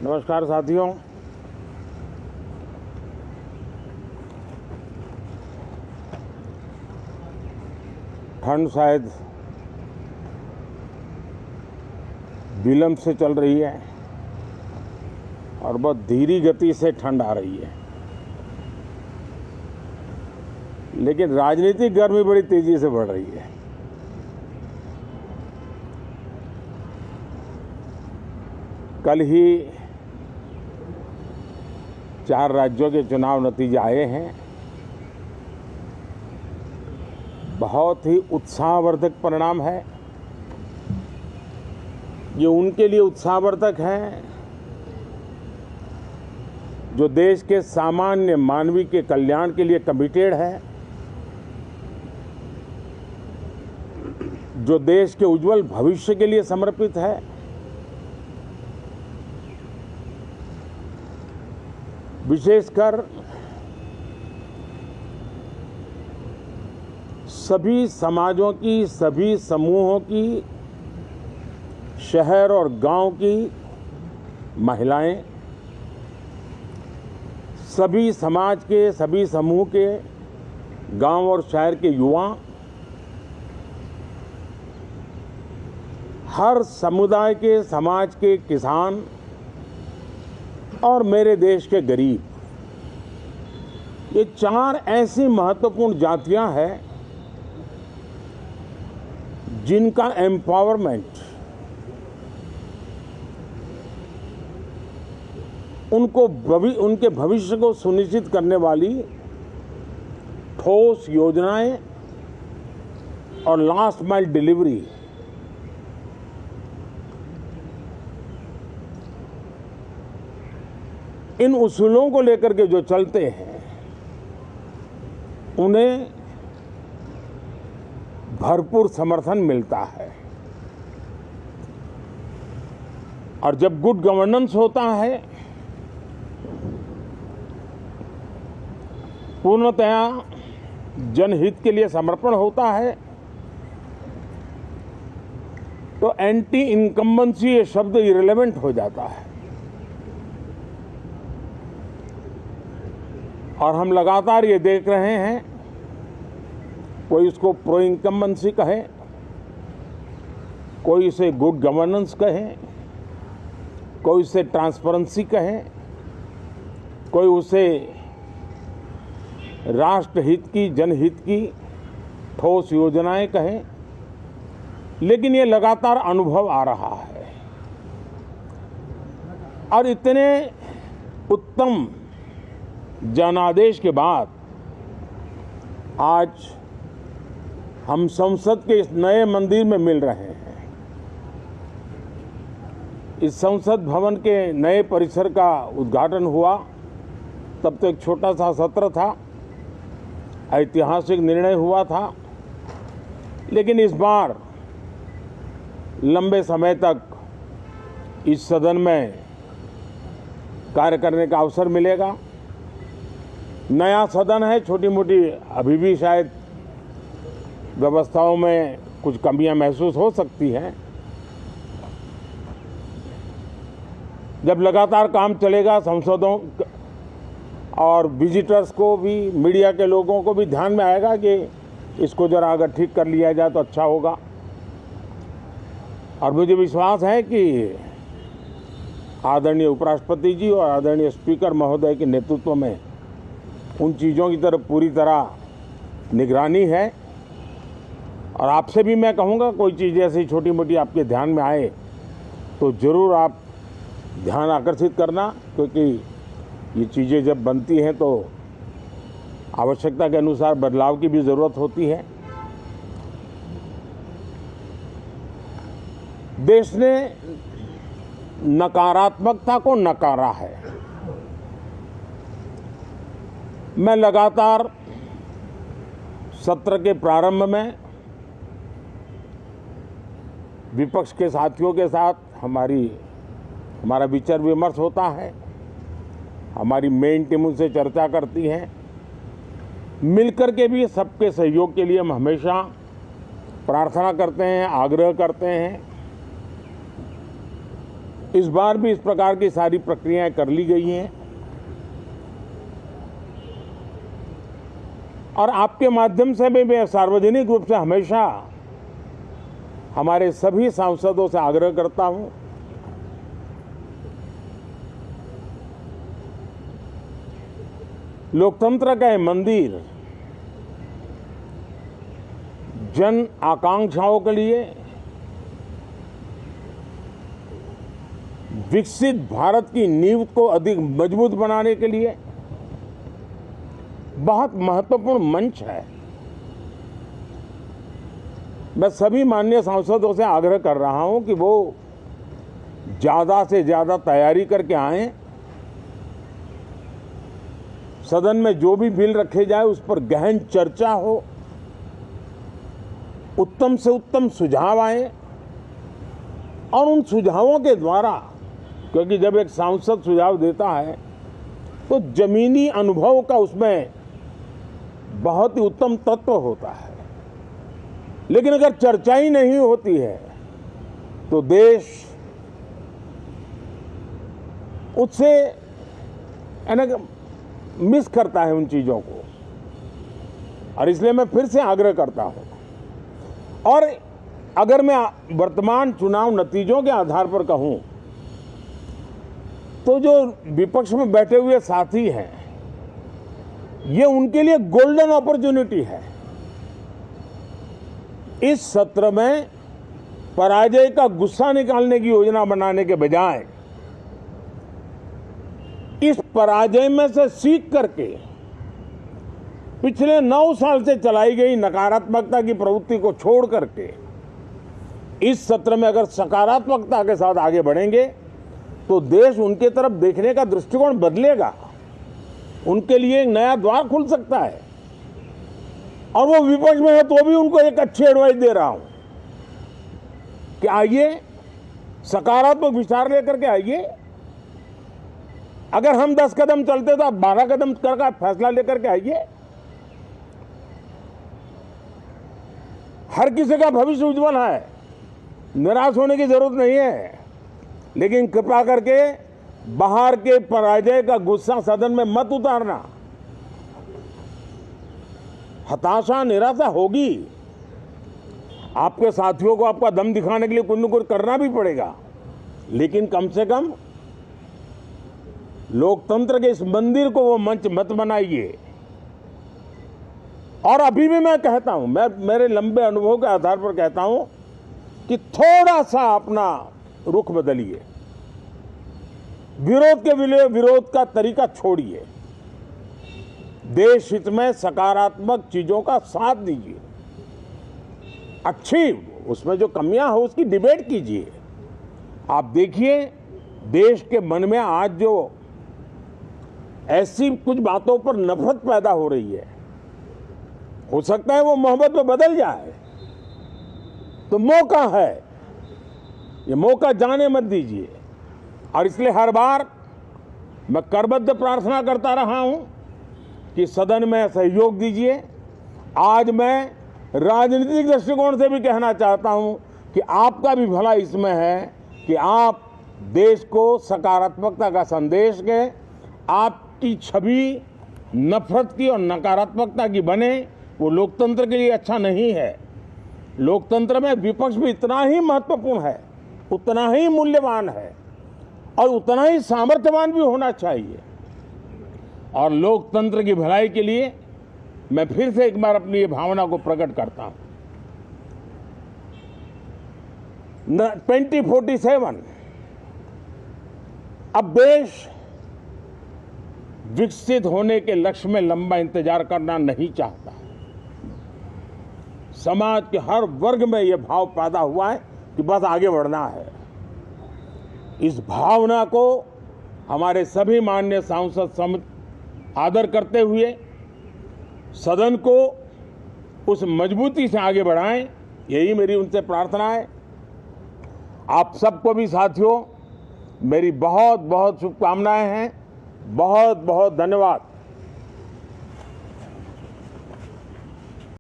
नमस्कार साथियों। ठंड शायद विलंब से चल रही है और बहुत धीमी गति से ठंड आ रही है, लेकिन राजनीतिक गर्मी बड़ी तेजी से बढ़ रही है। कल ही 4 राज्यों के चुनाव नतीजे आए हैं। बहुत ही उत्साहवर्धक परिणाम है। ये उनके लिए उत्साहवर्धक है जो देश के सामान्य मानवी के कल्याण के लिए कमिटेड है, जो देश के उज्जवल भविष्य के लिए समर्पित है, विशेषकर सभी समाजों की, सभी समूहों की, शहर और गांव की महिलाएं, सभी समाज के, सभी समूह के, गांव और शहर के युवा, हर समुदाय के, समाज के किसान और मेरे देश के गरीब, ये 4 ऐसी महत्वपूर्ण जातियां हैं जिनका एम्पावरमेंट उनके भविष्य को सुनिश्चित करने वाली ठोस योजनाएं और लास्ट माइल डिलीवरी इन उसूलों को लेकर के जो चलते हैं उन्हें भरपूर समर्थन मिलता है। और जब गुड गवर्नेंस होता है, पूर्णतया जनहित के लिए समर्पण होता है, तो एंटी इनकम्बेंसी ये शब्द इरेलेवेंट हो जाता है। और हम लगातार ये देख रहे हैं, कोई इसको प्रो इनकम्बेंसी कहे, कोई इसे गुड गवर्नेंस कहे, कोई इसे ट्रांसपेरेंसी कहे, कोई उसे राष्ट्रहित की, जनहित की ठोस योजनाएं कहें, लेकिन ये लगातार अनुभव आ रहा है। और इतने उत्तम जनादेश के बाद आज हम संसद के इस नए मंदिर में मिल रहे हैं। इस संसद भवन के नए परिसर का उद्घाटन हुआ, तब तो एक छोटा सा सत्र था, ऐतिहासिक निर्णय हुआ था, लेकिन इस बार लंबे समय तक इस सदन में कार्य करने का अवसर मिलेगा। नया सदन है, छोटी मोटी अभी भी शायद व्यवस्थाओं में कुछ कमियां महसूस हो सकती हैं। जब लगातार काम चलेगा, सांसदों और विजिटर्स को भी, मीडिया के लोगों को भी ध्यान में आएगा कि इसको जरा अगर ठीक कर लिया जाए तो अच्छा होगा। और मुझे विश्वास है कि आदरणीय उपराष्ट्रपति जी और आदरणीय स्पीकर महोदय के नेतृत्व में उन चीज़ों की तरफ पूरी तरह निगरानी है। और आपसे भी मैं कहूँगा, कोई चीज़ ऐसी छोटी मोटी आपके ध्यान में आए तो ज़रूर आप ध्यान आकर्षित करना, क्योंकि ये चीज़ें जब बनती हैं तो आवश्यकता के अनुसार बदलाव की भी ज़रूरत होती है। देश ने नकारात्मकता को नकारा है। मैं लगातार सत्र के प्रारंभ में विपक्ष के साथियों के साथ हमारा विचार विमर्श होता है, हमारी मेन टीम उनसे चर्चा करती है। मिलकर के भी सबके सहयोग के लिए हम हमेशा प्रार्थना करते हैं, आग्रह करते हैं। इस बार भी इस प्रकार की सारी प्रक्रियाएं कर ली गई हैं और आपके माध्यम से भी मैं सार्वजनिक रूप से हमेशा हमारे सभी सांसदों से आग्रह करता हूं लोकतंत्र का ये मंदिर जन आकांक्षाओं के लिए विकसित भारत की नींव को अधिक मजबूत बनाने के लिए बहुत महत्वपूर्ण मंच है। मैं सभी माननीय सांसदों से आग्रह कर रहा हूं कि वो ज्यादा से ज्यादा तैयारी करके आएं। सदन में जो भी बिल रखे जाए उस पर गहन चर्चा हो, उत्तम से उत्तम सुझाव आए और उन सुझावों के द्वारा, क्योंकि जब एक सांसद सुझाव देता है तो जमीनी अनुभव का उसमें बहुत ही उत्तम तत्व होता है, लेकिन अगर चर्चा ही नहीं होती है तो देश उससे मिस करता है उन चीजों को। और इसलिए मैं फिर से आग्रह करता हूं, और अगर मैं वर्तमान चुनाव नतीजों के आधार पर कहूं तो जो विपक्ष में बैठे हुए साथी हैं, ये उनके लिए गोल्डन अपॉर्चुनिटी है। इस सत्र में पराजय का गुस्सा निकालने की योजना बनाने के बजाय इस पराजय में से सीख करके पिछले 9 साल से चलाई गई नकारात्मकता की प्रवृत्ति को छोड़ करके इस सत्र में अगर सकारात्मकता के साथ आगे बढ़ेंगे तो देश उनके तरफ देखने का दृष्टिकोण बदलेगा, उनके लिए एक नया द्वार खुल सकता है। और वो विपक्ष में है तो भी उनको एक अच्छी एडवाइस दे रहा हूं कि आइए सकारात्मक विचार लेकर के आइए। अगर हम 10 कदम चलते तो आप 12 कदम करके फैसला लेकर के आइए। हर किसी का भविष्य उज्जवल है, निराश होने की जरूरत नहीं है, लेकिन कृपा करके बाहर के पराजय का गुस्सा सदन में मत उतारना। हताशा निराशा होगी, आपके साथियों को आपका दम दिखाने के लिए कुछ न कुछ करना भी पड़ेगा, लेकिन कम से कम लोकतंत्र के इस मंदिर को वो मंच मत बनाइए। और अभी भी मैं कहता हूं, मैं मेरे लंबे अनुभव के आधार पर कहता हूं कि थोड़ा सा अपना रुख बदलिए, विरोध के विरोध का तरीका छोड़िए, देश हित में सकारात्मक चीजों का साथ दीजिए, अच्छी उसमें जो कमियां हो उसकी डिबेट कीजिए। आप देखिए देश के मन में आज जो ऐसी कुछ बातों पर नफरत पैदा हो रही है, हो सकता है वो मोहब्बत में बदल जाए, तो मौका है, ये मौका जाने मत दीजिए। और इसलिए हर बार मैं करबद्ध प्रार्थना करता रहा हूं कि सदन में सहयोग दीजिए। आज मैं राजनीतिक दृष्टिकोण से भी कहना चाहता हूं कि आपका भी भला इसमें है कि आप देश को सकारात्मकता का संदेश दें, आपकी छवि नफरत की और नकारात्मकता की बने, वो लोकतंत्र के लिए अच्छा नहीं है। लोकतंत्र में विपक्ष भी इतना ही महत्वपूर्ण है, उतना ही मूल्यवान है और उतना ही सामर्थ्यवान भी होना चाहिए। और लोकतंत्र की भलाई के लिए मैं फिर से एक बार अपनी ये भावना को प्रकट करता हूं। 2047 अब देश विकसित होने के लक्ष्य में लंबा इंतजार करना नहीं चाहता। समाज के हर वर्ग में यह भाव पैदा हुआ है कि बस आगे बढ़ना है। इस भावना को हमारे सभी माननीय सांसद आदर करते हुए सदन को उस मजबूती से आगे बढ़ाएं, यही मेरी उनसे प्रार्थना है। आप सबको भी साथियों मेरी बहुत बहुत शुभकामनाएं हैं। बहुत बहुत धन्यवाद।